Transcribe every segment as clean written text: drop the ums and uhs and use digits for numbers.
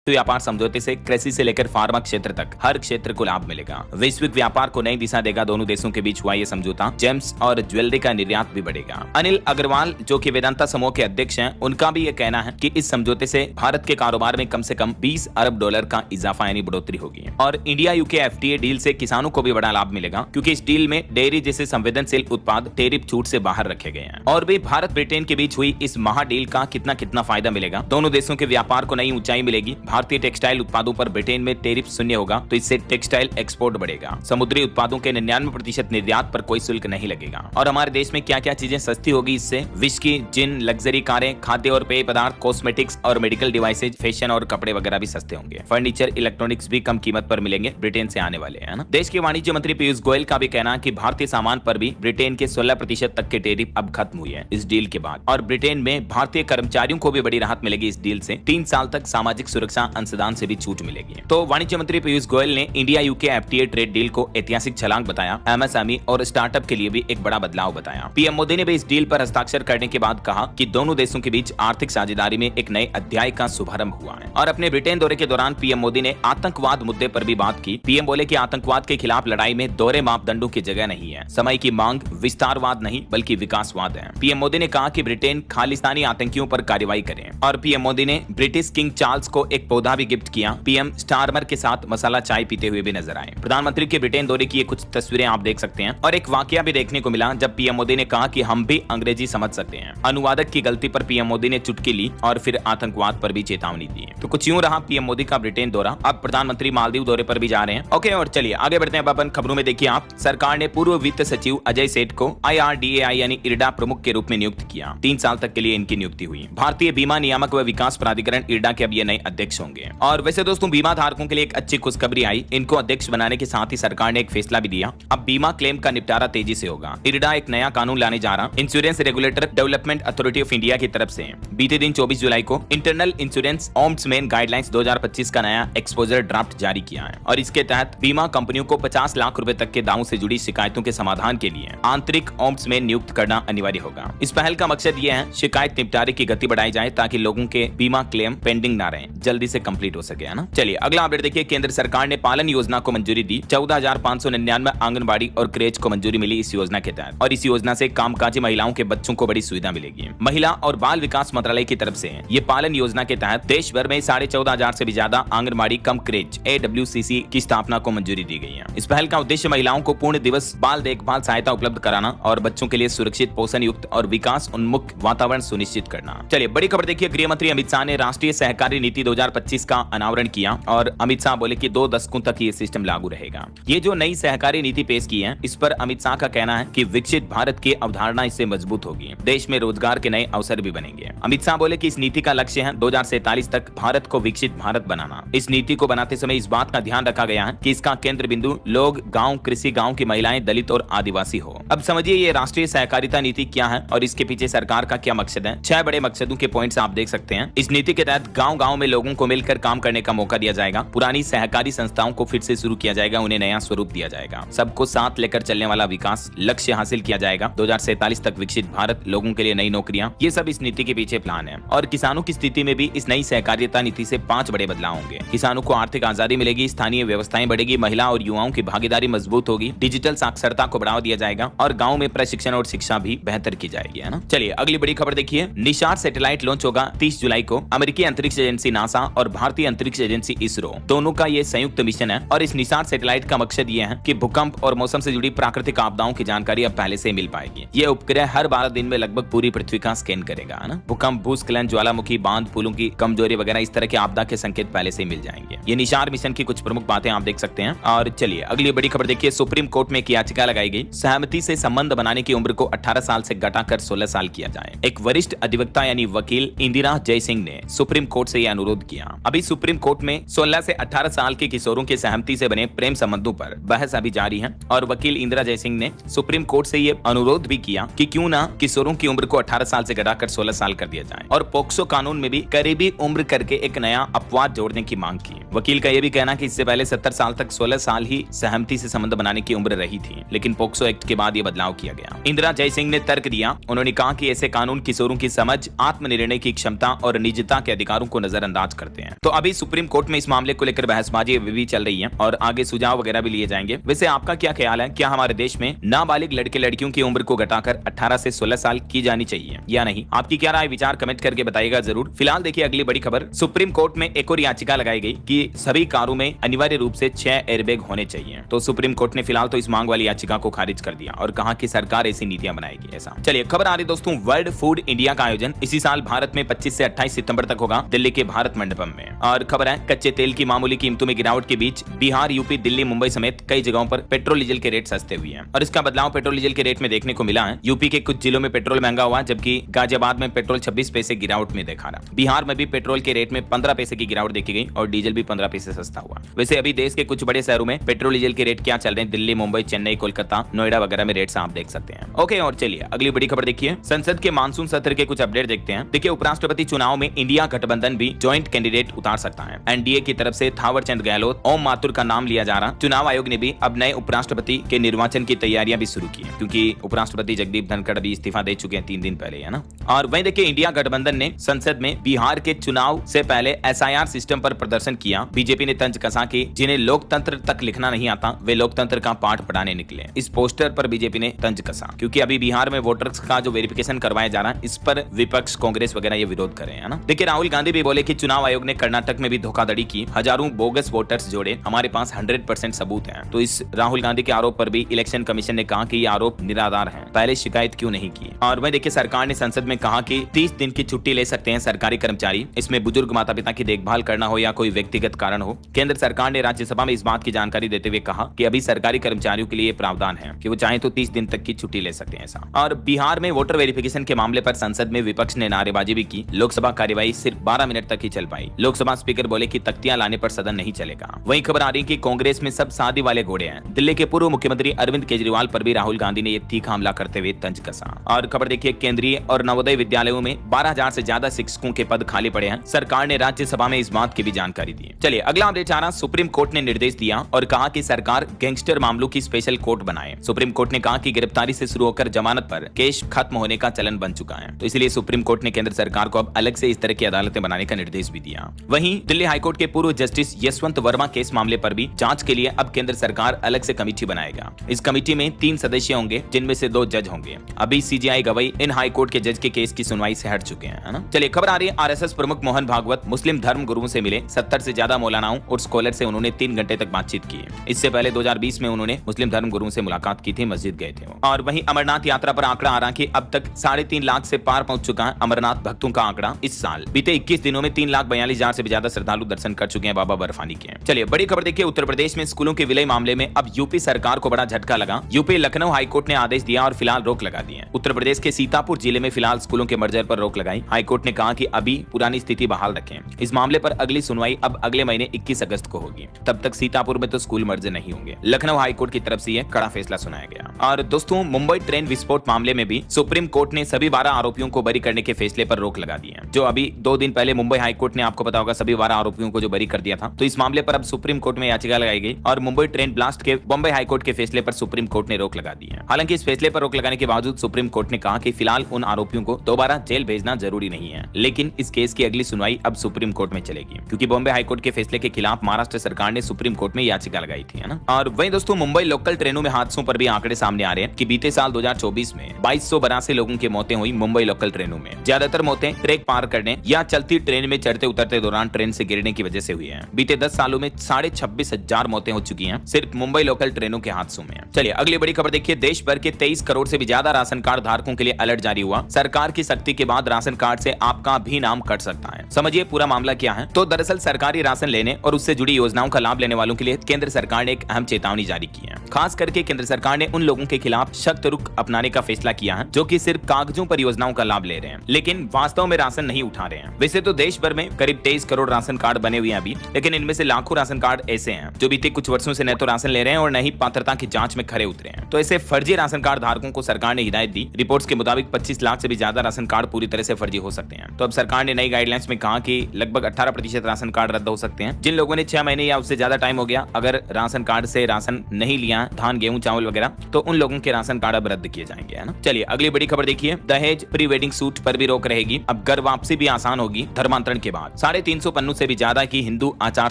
व्यापार समझौते से कृषि से लेकर फार्मा क्षेत्र तक हर क्षेत्र को लाभ मिलेगा। वैश्विक व्यापार को नई दिशा देगा। दोनों देशों के बीच हुआ ये समझौता जेम्स और ज्वेलरी का निर्यात भी बढ़ेगा। अनिल अग्रवाल जो कि वेदांता समूह के अध्यक्ष हैं, उनका भी ये कहना है कि इस समझौते से भारत के कारोबार में कम से कम 20 अरब डॉलर का इजाफा यानी बढ़ोतरी होगी। और इंडिया यूके एफटीए डील से किसानों को भी बड़ा लाभ मिलेगा, क्योंकि इस डील में डेयरी जैसे संवेदनशील उत्पाद टैरिफ छूट से बाहर रखे गए हैं। और भी भारत ब्रिटेन के बीच हुई इस महा डील का कितना फायदा मिलेगा। दोनों देशों के व्यापार को नई ऊंचाई मिलेगी। भारतीय टेक्सटाइल उत्पादों पर ब्रिटेन में टैरिफ शून्य होगा, तो इससे टेक्सटाइल एक्सपोर्ट बढ़ेगा। समुद्री उत्पादों के 99% निर्यात पर कोई शुल्क नहीं लगेगा। और हमारे देश में क्या क्या चीजें सस्ती होगी इससे? विस्की, जिन, लग्जरी कारें, खाद्य और पेय पदार्थ, कॉस्मेटिक्स और मेडिकल डिवाइसेज, फैशन और कपड़े वगैरह भी सस्ते होंगे। फर्नीचर, इलेक्ट्रॉनिक्स भी कम कीमत पर मिलेंगे, ब्रिटेन से आने वाले हैं ना। देश के वाणिज्य मंत्री पीयूष गोयल का भी कहना है कि भारतीय सामान पर भी ब्रिटेन के 16% तक के टैरिफ अब खत्म हुए हैं इस डील के बाद। और ब्रिटेन में भारतीय कर्मचारियों को भी बड़ी राहत मिलेगी इस डील से। 3 साल तक सामाजिक सुरक्षा अंशदान से भी छूट मिलेगी। तो वाणिज्य मंत्री पीयूष गोयल ने India UK FTA trade deal को ऐतिहासिक छलांग बताया। एमएसएमई और स्टार्टअप के लिए भी एक बड़ा बदलाव बताया। पीएम मोदी ने भी इस डील पर हस्ताक्षर करने के बाद कहा कि दोनों देशों के बीच आर्थिक साझेदारी में एक नए अध्याय का शुभारंभ हुआ है। और अपने ब्रिटेन दौरे के दौरान पीएम मोदी ने आतंकवाद मुद्दे पर भी बात की। पीएम बोले कि आतंकवाद के खिलाफ लड़ाई में दोहरे मापदंडों की जगह नहीं है। समय की मांग विस्तारवाद नहीं बल्कि विकासवाद है। पीएम मोदी ने कहा कि ब्रिटेन खालिस्तानी आतंकियों पर कार्रवाई करे। और पीएम मोदी ने ब्रिटिश किंग चार्ल्स को एक पौधा भी गिफ्ट किया। पीएम स्टारमर के साथ मसाला चाय पीते हुए भी नजर आए। प्रधानमंत्री के ब्रिटेन दौरे की कुछ तस्वीरें आप देख सकते हैं। और एक वाकया भी देखने को मिला जब पीएम मोदी ने कहा कि हम भी अंग्रेजी समझ सकते हैं। अनुवादक की गलती पर पीएम मोदी ने चुटकी ली और फिर आतंकवाद पर भी चेतावनी दी। तो कुछ यूं रहा पीएम मोदी का ब्रिटेन दौरा। अब प्रधानमंत्री मालदीव दौरे पर भी जा रहे हैं। ओके, और चलिए आगे बढ़ते हैं। अपन खबरों में देखिए आप, सरकार ने पूर्व वित्त सचिव अजय सेठ को IRDAI यानी इरडा प्रमुख के रूप में नियुक्त किया। 3 साल तक के लिए इनकी नियुक्ति हुई। भारतीय बीमा नियामक व विकास प्राधिकरण इरडा के अब ये नए अध्यक्ष होंगे। और वैसे दोस्तों, बीमा धारकों के लिए एक अच्छी खुशखबरी आई। इनको अध्यक्ष बनाने के साथ ही सरकार ने एक फैसला भी दिया। अब बीमा क्लेम का निपटारा तेजी से होगा। इरडा एक नया कानून लाने जा रहा। Insurance regulator development authority of India की तरफ से बीते दिन 24 जुलाई को इंटरनल इंश्योरेंस ओम्बड्समैन गाइडलाइंस 2025 का नया एक्सपोजर ड्राफ्ट जारी किया है। और इसके तहत बीमा कंपनियों को 50 लाख रुपए तक के दावों से जुड़ी शिकायतों के समाधान के लिए आंतरिक ओम्बड्समैन नियुक्त करना अनिवार्य होगा। इस पहल का मकसद यह है शिकायत निपटारे की गति बढ़ाई जाए, ताकि लोगों के बीमा क्लेम पेंडिंग ना रहे, जल्दी से कंप्लीट हो सके, है ना। चलिए अगला अपडेट देखिए। केंद्र सरकार ने पालन योजना को मंजूरी दी। 14,599 आंगनबाड़ी और क्रेच को मंजूरी मिली इस योजना के तहत। और इस योजना से कामकाजी महिलाओं के बच्चों को बड़ी सुविधा मिलेगी। महिला और बाल विकास मंत्रालय की तरफ से ये पालन योजना के तहत देश भर में 14,500 से भी ज्यादा आंगनबाड़ी कम क्रेच AWCC की स्थापना को मंजूरी दी गई है। इस पहल का उद्देश्य महिलाओं को पूर्ण दिवस बाल देखभाल सहायता उपलब्ध कराना और बच्चों के लिए सुरक्षित, पोषण युक्त और विकास उन्मुख वातावरण सुनिश्चित करना। चलिए बड़ी खबर देखिए। गृह मंत्री अमित शाह ने राष्ट्रीय सहकारी नीति 2025 का अनावरण किया। और अमित शाह बोले कि 2 दशकों तक ये सिस्टम लागू रहेगा। ये जो नई सहकारी नीति पेश की है, इस पर अमित शाह का कहना है कि विकसित भारत की अवधारणा इससे मजबूत होगी। देश में रोजगार के नए अवसर भी बनेंगे। अमित शाह बोले कि इस नीति का लक्ष्य है 2047 तक भारत को विकसित भारत बनाना। इस नीति को बनाते समय इस बात का ध्यान रखा गया है कि इसका केंद्र बिंदु लोग, गांव, कृषि, गांव की महिलाएं, दलित और आदिवासी हो। अब समझिए ये राष्ट्रीय सहकारिता नीति क्या है और इसके पीछे सरकार का क्या मकसद है। 6 बड़े मकसदों के पॉइंट्स आप देख सकते हैं। इस नीति के तहत गांव-गांव में लोगों को मिलकर काम करने का मौका दिया जाएगा। पुरानी सहकारी संस्थाओं को फिर से शुरू किया जाएगा, उन्हें नया स्वरूप दिया जाएगा। सबको साथ लेकर चलने वाला विकास लक्ष्य हासिल किया जाएगा। 2047 तक विकसित भारत, लोगों के लिए नई नौकरियां, ये सब इस नीति के पीछे प्लान है। और किसानों की स्थिति में भी इस नई सहकारिता नीति से 5 बड़े बदलाव होंगे। किसानों को आर्थिक आजादी मिलेगी, स्थानीय व्यवस्थाएं बढ़ेगी, महिला और युवाओं की भागीदारी मजबूत होगी, डिजिटल साक्षरता को बढ़ावा दिया जाएगा और गाँव में प्रशिक्षण और शिक्षा भी बेहतर की जाएगी, है ना। चलिए अगली बड़ी खबर देखिए। निशार सैटेलाइट लॉन्च होगा 30 जुलाई को। अमेरिकी अंतरिक्ष एजेंसी नासा और भारतीय अंतरिक्ष एजेंसी इसरो दोनों का ये संयुक्त मिशन है। और इस निशार सैटेलाइट का मकसद ये है कि भूकंप और मौसम से जुड़ी प्राकृतिक आपदाओं की जानकारी अब पहले से मिल पाएगी। ये उपग्रह हर 12 दिन में लगभग पूरी पृथ्वी का स्कैन करेगा, है ना। भूकंप, भूस्खलन, ज्वालामुखी, बांध, पुलों की कमजोरी वगैरह इस तरह के आपदा के संकेत पहले से मिल जाएंगे। ये निशार मिशन की कुछ प्रमुख बातें आप देख सकते हैं। और चलिए अगली बड़ी खबर देखिए। सुप्रीम कोर्ट में एक याचिका लगाई गई, सहमति से संबंध बनाने की उम्र को 18 साल से घटाकर 16 साल किया जाए। एक वरिष्ठ अधिवक्ता यानी वकील इंदिरा जयसिंह ने सुप्रीम कोर्ट से यह अनुरोध किया। अभी सुप्रीम कोर्ट में 16 से 18 साल के किशोरों की सहमति से बने प्रेम संबंधों पर बहस अभी जारी है। और वकील इंदिरा जयसिंह ने सुप्रीम कोर्ट से यह अनुरोध भी किया कि क्यों ना किशोरों की उम्र को 18 साल से घटाकर 16 साल कर दिया जाए। और पोक्सो कानून में भी करीबी उम्र करके एक नया अपवाद जोड़ने की मांग की। वकील का यह भी कहना कि इससे पहले 70 साल तक 16 साल ही सहमति से संबंध बनाने की उम्र रही थी, लेकिन पोक्सो एक्ट के बाद यह बदलाव किया गया। इंदिरा जयसिंह ने तर्क दिया। उन्होंने कहा कि ऐसे कानून किशोरों की समझ, आत्मनिर्णय की क्षमता और निजता के अधिकारों को नजरअंदाज करते होते हैं। तो अभी सुप्रीम कोर्ट में इस मामले को लेकर बहसबाजी अभी भी चल रही है और आगे सुझाव वगैरह भी लिए जाएंगे। वैसे आपका क्या ख्याल है, क्या हमारे देश में नाबालिग लड़के लड़कियों की उम्र को घटाकर 18 से 16 साल की जानी चाहिए या नहीं? आपकी क्या राय विचार कमेंट करके बताइएगा जरूर। फिलहाल देखिए अगली बड़ी खबर, सुप्रीम कोर्ट में एक और याचिका लगाई गई कि सभी कारों में अनिवार्य रूप से 6 एयरबैग होने चाहिए। तो सुप्रीम कोर्ट ने फिलहाल तो इस मांग वाली याचिका को खारिज कर दिया और कहा कि सरकार ऐसी नीतियां बनाएगी। ऐसा चलिए खबर आ रही दोस्तों, वर्ल्ड फूड इंडिया का आयोजन इसी साल भारत में 25 से 28 सितंबर तक होगा दिल्ली के भारत मंडपम में। और खबर है कच्चे तेल की मामूली कीमतों में गिरावट के बीच बिहार, यूपी, दिल्ली, मुंबई समेत कई जगहों पर पेट्रोल डीजल के रेट सस्ते हुए हैं और इसका बदलाव पेट्रोल डीजल के रेट में देखने को मिला है। यूपी के कुछ जिलों में पेट्रोल महंगा हुआ, जबकि गाजियाबाद में पेट्रोल 26 पैसे गिरावट में देखा रहा। बिहार में भी पेट्रोल के रेट में 15 पैसे की गिरावट देखी गई और डीजल भी 15 पैसे सस्ता हुआ। वैसे अभी देश के कुछ बड़े शहरों में पेट्रोल डीजल के रेट क्या चल रहे हैं, दिल्ली, मुंबई, चेन्नई, कोलकाता, नोएडा वगैरह में रेट्स आप देख सकते हैं। ओके, और चलिए अगली बड़ी खबर देखिए, संसद के मानसून सत्र के कुछ अपडेट देखते हैं। देखिए उपराष्ट्रपति चुनाव में इंडिया गठबंधन भी ज्वाइंट कैंडिडेट उतार सकता है। एनडीए की तरफ से थावरचंद गहलोत, ओम माथुर का नाम लिया जा रहा। चुनाव आयोग ने भी अब नए उपराष्ट्रपति के निर्वाचन की तैयारियां भी शुरू की है, क्योंकि उपराष्ट्रपति जगदीप धनखड़ भी इस्तीफा दे चुके हैं 3 दिन पहले, है ना। और वहीं देखिए इंडिया गठबंधन ने संसद में बिहार के चुनाव से पहले एसआईआर सिस्टम पर प्रदर्शन किया। बीजेपी ने तंज कसा कि जिन्हें लोकतंत्र तक लिखना नहीं आता वे लोकतंत्र का पाठ पढ़ाने निकले। इस पोस्टर पर बीजेपी ने तंज कसा, क्योंकि अभी बिहार में वोटर्स का जो वेरिफिकेशन करवाया जा रहा है, इस पर विपक्ष, कांग्रेस वगैरह ये विरोध कर रहे हैं, है ना। देखिए राहुल गांधी भी बोले कि चुनाव आयोग ने कर्नाटक में भी धोखाधड़ी की, हजारों बोगस वोटर्स जोड़े, हमारे पास 100% सबूत है। तो इस राहुल गांधी के आरोप पर भी इलेक्शन कमीशन ने कहा कि ये आरोप निराधार है, पहले शिकायत क्यों नहीं की। और वहीं देखिए सरकार ने संसद में कहा कि 30 दिन की छुट्टी ले सकते हैं सरकारी कर्मचारी, इसमें बुजुर्ग माता पिता की देखभाल करना हो या कोई व्यक्तिगत कारण हो। केंद्र सरकार ने राज्यसभा में इस बात की जानकारी देते हुए कहा कि अभी सरकारी कर्मचारियों के लिए प्रावधान है कि वो चाहे तो 30 दिन तक की छुट्टी ले सकते हैं ऐसा। और बिहार में वोटर वेरिफिकेशन के मामले पर संसद में विपक्ष ने नारेबाजी भी की। लोकसभा कार्यवाही सिर्फ 12 मिनट तक ही चल पाई। लोकसभा स्पीकर बोले कि तख्तियां लाने पर सदन नहीं चलेगा। वहीं खबर आ रही कि कांग्रेस में सब शादी वाले घोड़े हैं। दिल्ली के पूर्व मुख्यमंत्री अरविंद केजरीवाल पर भी राहुल गांधी ने एक तीखा हमला करते हुए तंज कसा। और खबर देखिए केंद्रीय और नवोदय विद्यालयों में 12,000 से ज्यादा शिक्षकों के पद खाली पड़े हैं। सरकार ने राज्यसभा में इस बात की भी जानकारी दी। चलिए अगला अपडेट आ रहा, सुप्रीम कोर्ट ने निर्देश दिया और कहा कि सरकार गैंगस्टर मामलों की स्पेशल कोर्ट बनाए। सुप्रीम कोर्ट ने कहा कि गिरफ्तारी से शुरू होकर जमानत पर केस खत्म होने का चलन बन चुका है, तो इसलिए सुप्रीम कोर्ट ने केंद्र सरकार को अब अलग से इस तरह की अदालतें बनाने का निर्देश भी दिया। वहीं दिल्ली हाईकोर्ट के पूर्व जस्टिस यशवंत वर्मा केस मामले पर भी जांच के लिए अब केंद्र सरकार अलग से कमेटी बनाएगा। इस कमेटी में 3 सदस्य होंगे, जिनमें से 2 जज होंगे। अभी सीजीआई गवाही इन हाईकोर्ट के जज के केस की सुनवाई से हट चुके हैं, है ना। चलिए खबर आ रही है, आरएसएस प्रमुख मोहन भागवत मुस्लिम धर्म गुरुओं से मिले। 70 से ज्यादा मौलानाओं और स्कॉलर से उन्होंने 3 घंटे तक बातचीत की। इससे पहले 2020 में उन्होंने मुस्लिम धर्म गुरुओं से मुलाकात की थी, मस्जिद गए थे। और वहीं अमरनाथ यात्रा पर आंकड़ा आ रहा कि अब तक 3.5 लाख से पार पहुंच चुका है अमरनाथ भक्तों का आंकड़ा। इस साल बीते 21 दिनों में 3,42,000 से भी ज्यादा श्रद्धालु दर्शन कर चुके हैं बाबा बर्फानी के। चलिए बड़ी खबर देखिए, उत्तर प्रदेश में स्कूलों के विलय मामले में अब यूपी सरकार को बड़ा झटका लगा। यूपी लखनऊ हाईकोर्ट ने आदेश दिया और फिलहाल रोक लगा दी है। उत्तर प्रदेश के सीतापुर जिले में फिलहाल स्कूलों के मर्जर पर रोक लगाई। हाईकोर्ट ने कहा कि अभी पुरानी स्थिति बहाल रखें। इस मामले पर अगली सुनवाई अब अगले महीने 21 अगस्त को होगी। तब तक सीतापुर में तो स्कूल मर्जर नहीं होंगे। लखनऊ हाईकोर्ट की तरफ से यह कड़ा फैसला सुनाया गया। और दोस्तों मुंबई ट्रेन विस्फोट मामले में भी सुप्रीम कोर्ट ने सभी 12 आरोपियों को बरी करने के फैसले पर रोक लगा दी है। जो अभी 2 दिन पहले मुंबई हाईकोर्ट ने, आपको पता होगा, सभी 12 आरोपियों को जो बरी कर दिया था। तो इस मामले पर अब सुप्रीम कोर्ट में याचिका लगाई गई और मुंबई ट्रेन ब्लास्ट के बॉम्बे हाईकोर्ट के फैसले पर सुप्रीम कोर्ट ने रोक लगा दी है। हालांकि इस फैसले पर रोक लगाने के बावजूद सुप्रीम कोर्ट ने कहा कि फिलहाल उन आरोपियों को दोबारा जेल भेजना जरूरी नहीं है, लेकिन इस केस की अगली सुनवाई अब सुप्रीम कोर्ट में चलेगी, क्योंकि बॉम्बे हाईकोर्ट के फैसले के खिलाफ महाराष्ट्र सरकार ने सुप्रीम कोर्ट में याचिका लगाई थी, है ना। और वहीं दोस्तों मुंबई लोकल ट्रेनों में हादसों पर भी आंकड़े सामने आ रहे हैं कि बीते साल 2024 में 2282 लोगों की मौतें हुई मुंबई लोकल ट्रेनों में। ज्यादातर मौतें ट्रैक पार करने या चलती ट्रेन में चढ़ते उतरते दौरान ट्रेन से गिरने की वजह से हुई है। बीते 10 सालों में 26,500 मौतें हो चुकी हैं सिर्फ मुंबई लोकल ट्रेनों के हादसों में। चलिए अगली बड़ी खबर देखिए, देश भर के 23 करोड़ से भी ज्यादा राशन कार्ड धारकों के लिए अलर्ट जारी हुआ। सरकार की सख्ती के बाद राशन कार्ड से आपका भी नाम कट सकता है। समझिए पूरा मामला क्या है। तो दरअसल सरकारी राशन लेने और उससे जुड़ी योजनाओं का लाभ लेने वालों के लिए केंद्र सरकार ने एक अहम चेतावनी जारी की है। खास करके केंद्र सरकार ने उन लोगों के खिलाफ सख्त रुख अपनाने का फैसला किया है जो कि सिर्फ कागजों पर योजनाओं का लाभ ले रहे हैं, लेकिन वास्तव में राशन नहीं उठा रहे हैं। वैसे तो देश भर में करीब 23 करोड़ राशन कार्ड बने हुए हैं अभी, लेकिन इनमें से लाखों राशन कार्ड ऐसे हैं जो बीते कुछ वर्षों से न तो राशन ले रहे हैं और न ही पात्रता की जांच में खरे उतरे हैं। तो ऐसे फर्जी राशन कार्ड धारकों को सरकार ने हिदायत दी। रिपोर्ट्स के मुताबिक 25 लाख से भी ज्यादा राशन कार्ड पूरी तरह से फर्जी हो सकते हैं। तो अब सरकार ने नई गाइडलाइंस में कहा कि लगभग 18% राशन कार्ड रद्द हो सकते हैं। जिन लोगों ने 6 महीने या उससे ज्यादा टाइम हो गया अगर राशन कार्ड से राशन नहीं लिया सब्जियां, धान, गेहूं, चावल वगैरह, तो उन लोगों के राशन कार्ड अब रद्द किए जाएंगे, है ना। चलिए अगली बड़ी खबर देखिए, दहेज प्री वेडिंग सूट पर भी रोक रहेगी। अब घर वापसी भी आसान होगी धर्मांतरण के बाद। 350 पन्नों से भी ज्यादा की हिंदू आचार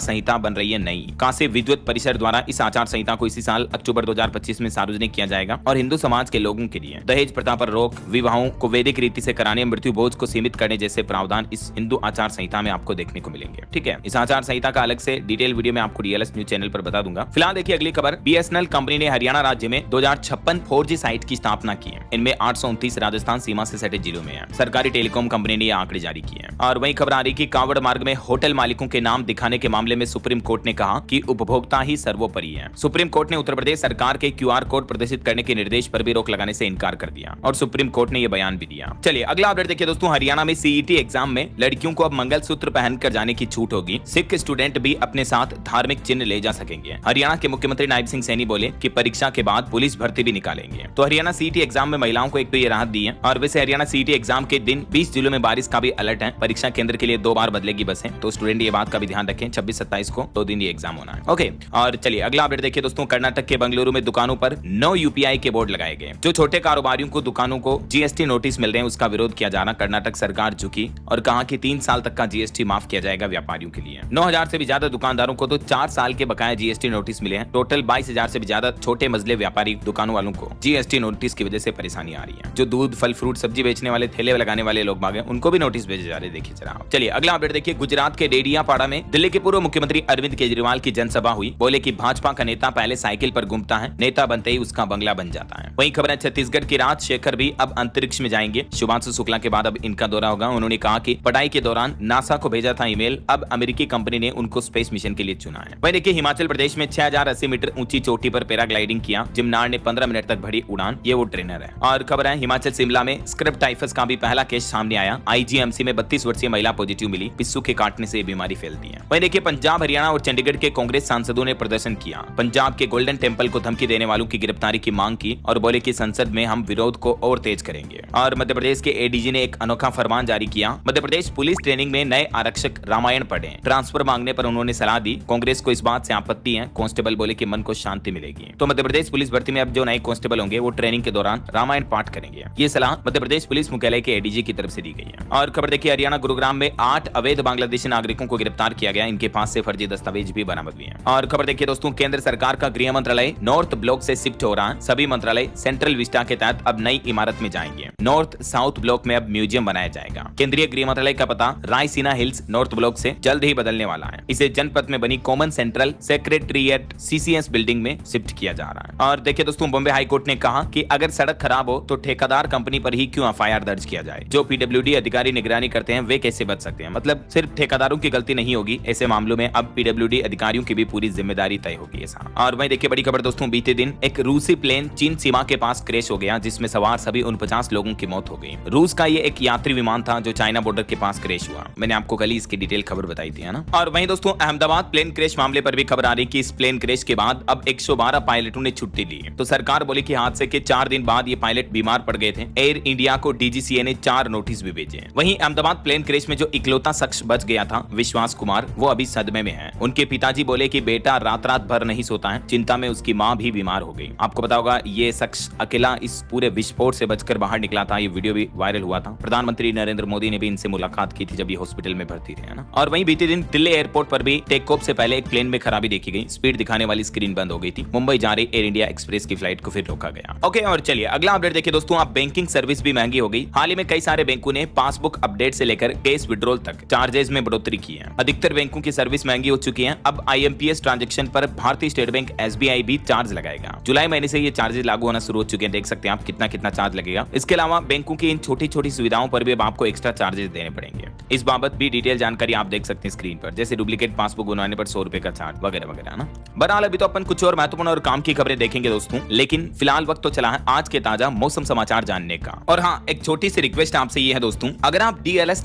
संहिता बन रही है नई। काशी विद्युत परिषद द्वारा इस आचार संहिता को इसी साल अक्टूबर 2025 में सार्वजनिक किया जाएगा और हिंदू समाज के लोगों के लिए दहेज प्रथा पर रोक, विवाहों को वैदिक रीति से कराने, मृत्यु भोज को सीमित करने जैसे प्रावधान इस हिंदू आचार संहिता में आपको देखने को मिलेंगे। ठीक है, इस आचार संहिता का अलग से डिटेल वीडियो में आपको डीएलएस न्यूज चैनल पर बता दूंगा। फिलहाल देखिए अगली खबर, बीएसएनएल कंपनी ने हरियाणा राज्य में 2056 4G साइट की स्थापना की है। इनमें 829 राजस्थान सीमा से सटे जिलों में है। सरकारी टेलीकॉम कंपनी ने ये आंकड़े जारी किए हैं। और वही खबर आ रही कि कांवड़ मार्ग में होटल मालिकों के नाम दिखाने के मामले में सुप्रीम कोर्ट ने कहा कि उपभोक्ता ही सर्वोपरि है। सुप्रीम कोर्ट ने उत्तर प्रदेश सरकार के QR कोड प्रदर्शित करने के निर्देश पर भी रोक लगाने से इनकार कर दिया और सुप्रीम कोर्ट ने यह बयान भी दिया। चलिए अगला अपडेट देखिए दोस्तों, हरियाणा में CET एग्जाम में लड़कियों को अब मंगलसूत्र पहनकर जाने की छूट होगी। सिख स्टूडेंट भी अपने साथ धार्मिक चिन्ह ले जा सकेंगे। हरियाणा के मुख्यमंत्री नायब सिंह सैनी बोले कि परीक्षा के बाद पुलिस भर्ती भी निकालेंगे। तो हरियाणा CET एग्जाम में महिलाओं को एक तो ये राहत दी है। और वैसे हरियाणा CET एग्जाम के दिन 20 जिलों में बारिश का भी अलर्ट है। परीक्षा केंद्र के लिए 2 बार बदलेगी बसें, तो स्टूडेंट ये बात का भी ध्यान रखें। 26-27 को 2 दिन ये एग्जाम होना है। ओके, और चलिए अगला अपडेट देखिए दोस्तों, कर्नाटक के बेंगलुरु में दुकानों पर नो UPI के बोर्ड लगाए गए। जो छोटे कारोबारियों को दुकानों को GST नोटिस मिल रहे हैं, उसका विरोध किया जाना, कर्नाटक सरकार झुकी और कहा कि 3 साल तक का GST माफ किया जाएगा व्यापारियों के लिए। 9000 से भी ज्यादा दुकानदारों को तो 4 साल के बकाया GST नोटिस मिले हैं। टोटल 22000 से भी ज्यादा छोटे मजले व्यापारी दुकानों वालों को GST नोटिस की वजह से परेशानी आ रही है। जो दूध, फल, फ्रूट, सब्जी बेचने वाले, ठेले लगाने वाले लोग बाग हैं, उनको भी नोटिस भेजे जा रहे। देखिए जरा। चलिए अगला अपडेट देखिए, गुजरात के डेडियापाड़ा में दिल्ली के पूर्व मुख्यमंत्री अरविंद केजरीवाल की जनसभा हुई। बोले कि भाजपा का नेता पहले साइकिल पर घूमता है, नेता बनते ही उसका बंगला बन जाता है। वहीं खबर है छत्तीसगढ़ के राजशेखर भी अब अंतरिक्ष में जाएंगे। शुभांशु शुक्ला के बाद अब इनका दौरा होगा। उन्होंने कहा कि पढ़ाई के दौरान नासा को भेजा था ईमेल, अब अमेरिकी कंपनी ने उनको स्पेस मिशन के लिए चुना है। वहीं देखिए हिमाचल प्रदेश में 6080 मीटर ऊंची चोटी पर पैराग्लाइडिंग किया। जिमनार ने 15 मिनट तक भरी उड़ान। ये वो ट्रेनर है। और खबर है हिमाचल शिमला में स्क्रब टाइफस का भी पहला केस सामने आया। IGMC में 32 वर्षीय महिला पॉजिटिव मिली। पिस्सू के काटने से ये बीमारी फैलती है। वहीं देखिए पंजाब, हरियाणा और चंडीगढ़ के कांग्रेस सांसदों ने प्रदर्शन किया। पंजाब के गोल्डन टेंपल को धमकी देने वालों की गिरफ्तारी की मांग की और बोले कि संसद में हम विरोध को और तेज करेंगे। और मध्य प्रदेश के ADG ने एक अनोखा फरमान जारी किया। मध्य प्रदेश पुलिस ट्रेनिंग में नए आरक्षक रामायण पढ़ें। ट्रांसफर मांगने पर उन्होंने सलाह दी। कांग्रेस को इस बात से आपत्ति है। कांस्टेबल बोले कि मन को शांति मिलेगी। तो मध्य प्रदेश पुलिस भर्ती में अब जो नए कांस्टेबल होंगे वो ट्रेनिंग के दौरान रामायण पाठ करेंगे। ये सलाह मध्य प्रदेश पुलिस मुख्यालय के ADG की तरफ से दी गई है। और खबर देखिए हरियाणा गुरुग्राम में 8 अवैध बांग्लादेशी नागरिकों को गिरफ्तार किया गया। इनके पास से फर्जी दस्तावेज भी बरामद हुए हैं। और खबर देखिए दोस्तों, केंद्र सरकार का गृह मंत्रालय नॉर्थ ब्लॉक से शिफ्ट हो रहा है। सभी मंत्रालय सेंट्रल विस्टा के तहत अब नई इमारत में जाएंगे। नॉर्थ साउथ ब्लॉक में अब म्यूजियम बनाया जाएगा। केंद्रीय गृह मंत्रालय का पता रायसीना हिल्स नॉर्थ ब्लॉक से जल्द ही बदलने वाला है। इसे जनपथ में बनी common central secretariat CCS building में शिफ्ट किया जा रहा है। और देखिए दोस्तों, बॉम्बे हाई कोर्ट ने कहा कि अगर सड़क खराब हो तो ठेकेदार कंपनी पर ही क्यों FIR दर्ज किया जाए। जो PWD अधिकारी निगरानी करते हैं वे कैसे बच सकते हैं। मतलब सिर्फ ठेकेदारों की गलती नहीं होगी। ऐसे मामलों में अब PWD अधिकारियों की भी पूरी जिम्मेदारी तय होगी ऐसा। और वहीं देखिए बड़ी खबर दोस्तों, बीते दिन एक रूसी प्लेन चीन सीमा के पास क्रैश हो गया, जिसमें सवार सभी 49 लोगों की मौत हो गई। रूस का ये एक यात्री विमान था जो चाइना बॉर्डर के पास क्रैश हुआ। मैंने आपको कल ही इसकी डिटेल खबर बताई थी, है ना। और वहीं दोस्तों अहमदाबाद प्लेन क्रैश मामले पर भी खबर आ रही कि इस प्लेन क्रैश के बाद अब 112 पायलटों ने छुट्टी ली। तो सरकार बोली कि हादसे के 4 दिन बाद ये पायलट बीमार पड़ गए थे। एयर इंडिया को DGCA ने 4 नोटिस भी भेजे। वहीं अहमदाबाद प्लेन क्रैश में जो इकलौता शख्स बच गया था, विश्वास कुमार, वो अभी सदमे में है। उनके पिताजी बोले कि बेटा रात रात भर नहीं सोता है। चिंता में उसकी मां भी बीमार हो गई। आपको पता होगा ये शख्स अकेला इस पूरे विस्फोट से बचकर बाहर निकला था। ये वीडियो भी वायरल हुआ था। प्रधानमंत्री नरेंद्र मोदी ने भी इनसे मुलाकात की थी जब ये हॉस्पिटल में भर्ती थे, है ना। और वहीं बीते दिन दिल्ली एयरपोर्ट पर भी टेक ऑफ से पहले एक प्लेन में खराबी देखी गई। स्पीड दिखाने वाली स्क्रीन बंद हो गई थी। मुंबई जा रही एयर इंडिया एक्सप्रेस की फ्लाइट को फिर रोका गया। ओके, और चलिए अगला अपडेट देखिए दोस्तों, अब बैंकिंग सर्विस भी महंगी हो गई। हाल ही में कई सारे बैंकों ने पासबुक अपडेट से लेकर कैश विड्रॉल तक चार्जेस में बढ़ोतरी की है। अधिकतर बैंकों की सर्विस महंगी हो चुकी है। अब IMPS ट्रांजैक्शन पर भारतीय स्टेट बैंक SBI भी चार्ज लगाएगा। जुलाई महीने से ये चार्जेस लागू होना शुरू हो चुके हैं। देख सकते हैं आप कितना कितना चार्ज लगेगा। इसके अलावा बैंकों की इन छोटी छोटी सुविधाओं पर भी अब आपको एक्स्ट्रा चार्जेस देने पड़ेंगे। इस बाबत भी डिटेल जानकारी आप देख सकते हैं स्क्रीन पर, जैसे डुप्लीकेट पासबुक बनवाने पर 100 रुपए का चार्ज वगैरह वगैरह, ना। बहरहाल अभी तो अपन कुछ और महत्वपूर्ण और काम की खबरें देखेंगे दोस्तों, लेकिन फिलहाल वक्त तो चला है आज के ताजा मौसम समाचार जानने का। और हाँ, एक छोटी सी रिक्वेस्ट आपसे ये है दोस्तों, अगर आप DLS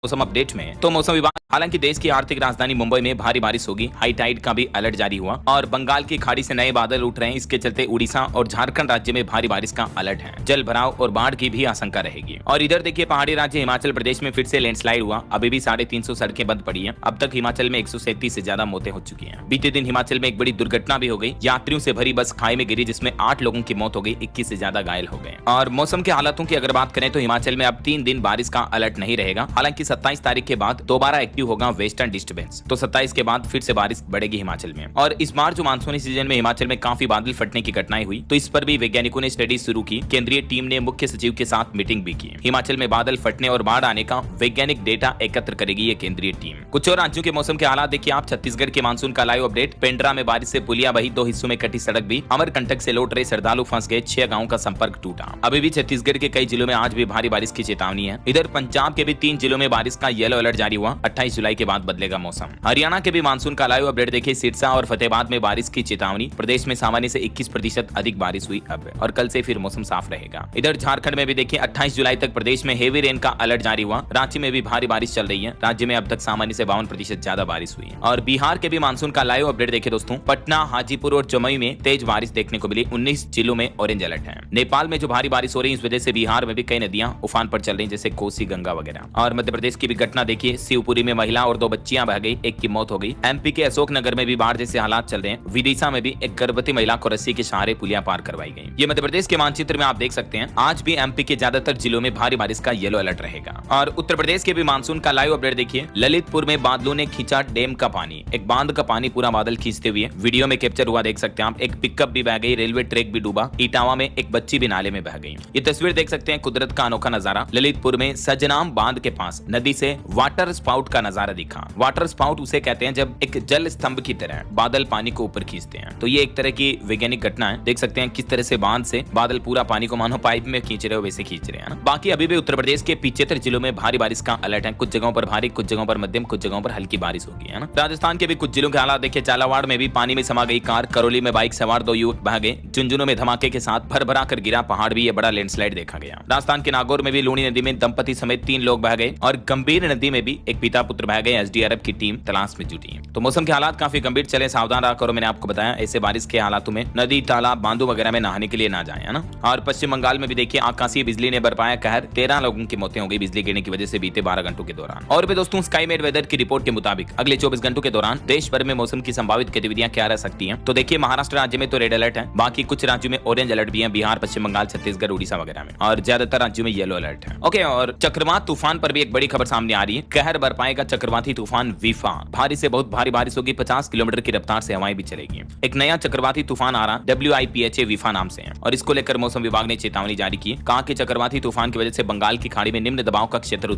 मौसम अपडेट में तो मौसम विभाग हालांकि देश की आर्थिक राजधानी मुंबई में भारी बारिश होगी, हाई टाइड का भी अलर्ट जारी हुआ और बंगाल की खाड़ी से नए बादल उठ रहे हैं। इसके चलते उड़ीसा और झारखंड राज्य में भारी बारिश का अलर्ट है। जल भराव और बाढ़ की भी आशंका रहेगी। और इधर देखिए पहाड़ी राज्य हिमाचल प्रदेश में फिर से लैंडस्लाइड हुआ। अभी भी 350 सड़कें बंद पड़ी हैं। अब तक हिमाचल में 137 से ज्यादा मौतें हो चुकी हैं। बीते दिन हिमाचल में एक बड़ी दुर्घटना भी हो गई। यात्रियों से भरी बस खाई में गिरी, जिसमें 8 लोगों की मौत हो गई, 21 से ज्यादा घायल हो गए। और मौसम के हालातों की अगर बात करें तो हिमाचल में अब 3 दिन बारिश का अलर्ट नहीं रहेगा। हालांकि 27 तारीख के बाद दोबारा एक्टिव होगा वेस्टर्न डिस्टर्बेंस, तो 27 के बाद फिर से बारिश बढ़ेगी हिमाचल में। और इस बार जो मानसूनी सीजन में हिमाचल में काफी बादल फटने की घटनाएं हुई, तो इस पर भी वैज्ञानिकों ने स्टडी शुरू की। केंद्रीय टीम ने मुख्य सचिव के साथ मीटिंग भी की। हिमाचल में बादल फटने और बाढ़ आने का वैज्ञानिक डेटा एकत्र करेगी ये केंद्रीय टीम। कुछ और राज्यों के मौसम के हालात देखिए आप। छत्तीसगढ़ के मानसून का लाइव अपडेट। पेंड्रा में बारिश से पुलिया बही, 2 हिस्सों में कटी सड़क भी। अमरकंटक से लौट रहे श्रद्धालु फंस गए, 6 गांवों का संपर्क टूटा। अभी भी छत्तीसगढ़ के कई जिलों में आज भी भारी बारिश की चेतावनी है। इधर पंजाब के भी 3 जिलों में बारिश का येलो अलर्ट जारी हुआ। 28 जुलाई के बाद बदलेगा मौसम। हरियाणा के भी मानसून का लाइव अपडेट देखिए। सिरसा और फतेहाबाद में बारिश की चेतावनी। प्रदेश में सामान्य से 21% अधिक बारिश हुई अब, और कल से फिर मौसम साफ रहेगा। इधर झारखंड में भी देखिए 28 जुलाई तक प्रदेश में हेवी रेन का अलर्ट जारी हुआ। रांची में भी भारी बारिश चल रही है। राज्य में अब तक सामान्य से 52% ज्यादा बारिश हुई है। और बिहार के भी मानसून का लाइव अपडेट देखिए दोस्तों। पटना, हाजीपुर और जमुई में तेज बारिश देखने को मिली। 19 जिलों में ऑरेंज अलर्ट है। नेपाल में जो भारी बारिश हो रही है, इस वजह से बिहार में भी कई नदियां उफान पर चल रही, जैसे कोसी, गंगा वगैरह। और मध्य प्रदेश की भी घटना देखिए। शिवपुरी में महिला और 2 बच्चियां बह गई, 1 की मौत हो गई। एमपी के अशोकनगर में भी बाढ़ जैसे हालात चल रहे हैं। विदिशा में भी एक गर्भवती महिला को रस्सी के सहारे पुलिया पार करवाई गई। ये मध्य प्रदेश के मानचित्र में आप देख सकते हैं। आज भी एमपी के ज्यादातर जिलों में भारी बारिश का येलो अलर्ट रहेगा। और उत्तर प्रदेश के भी मानसून का लाइव अपडेट देखिए। ललितपुर में बादलों ने खींचा डैम का पानी। एक बांध का पानी पूरा बादल खींचते हुए वीडियो में कैप्चर हुआ, देख सकते हैं आप। एक पिकअप भी बह गई, रेलवे ट्रैक भी डूबा। इटावा में एक बच्ची भी नाले में बह गई। ये तस्वीर देख सकते हैं, कुदरत का अनोखा नजारा। ललितपुर में सजनाम बांध के पास नदी से वाटर स्पाउट का नजारा दिखा। वाटर स्पाउट उसे कहते हैं जब एक जल स्तंभ की तरह बादल पानी को ऊपर खींचते हैं। तो ये एक तरह की वैज्ञानिक घटना है। देख सकते हैं किस तरह से बांध से बादल पूरा पानी को मानो पाइप में खींच रहे हो वैसे खींच रहे हैं। बाकी अभी भी उत्तर प्रदेश के 75 जिलों में भारी बारिश का अलर्ट है। कुछ जगहों पर भारी, कुछ जगहों पर मध्यम, कुछ जगहों पर हल्की बारिश होगी, है ना। राजस्थान के भी कुछ जिलों के हालात देखिए। झालावाड़ में भी पानी में समा गई कार। करौली में बाइक सवार 2 युवक बह गए। झुंझुनू में धमाके के साथ भर कर गिरा पहाड़ भी, ये बड़ा लैंडस्लाइड देखा गया। राजस्थान के नागौर में भी लूणी नदी में दंपति समेत 3 लोग बह गए। और गंभीर नदी में भी एक पिता पुत्र बह गए। एसडीआरएफ की टीम तलाश में जुटी है। तो मौसम के हालात काफी गंभीर चले, सावधान रहा करो। मैंने आपको बताया ऐसे बारिश के हालातों में नदी, तालाब, बांधों वगैरह में नहाने के लिए ना जाए, है ना। और पश्चिम बंगाल में भी देखिए आकाशीय बिजली ने बरपाया कहर। 13 लोगों की मौतें हो गई बिजली गिरने की वजह से बीते 12 घंटों के दौरान। और भी दोस्तों स्काईमेट वेदर की रिपोर्ट के मुताबिक अगले 24 घंटों के दौरान देश भर में मौसम की संभावित गतिविधियां क्या रह सकती हैं। तो देखिए महाराष्ट्र राज्य में तो रेड अलर्ट है। बाकी कुछ राज्यों में ऑरेंज अलर्ट भी है। बिहार, पश्चिम बंगाल, छत्तीसगढ़, उड़ीसा वगैरह में। और ज्यादातर राज्यों में येलो अलर्ट है। ओके, और चक्रवात तूफान पर भी एक बड़ी खबर सामने आ रही है। कहर बरपाएगा चक्रवाती तूफान विफा। भारी से बहुत भारी बारिश होगी। 50 किलोमीटर की रफ्तार से हवाएं भी चलेगी। एक नया चक्रवाती तूफान आ रहा, WIPHA विफा नाम से है। और इसको लेकर मौसम विभाग ने चेतावनी जारी की। कहा कि चक्रवाती तूफान की वजह से बंगाल की खाड़ी में निम्न दबाव का क्षेत्र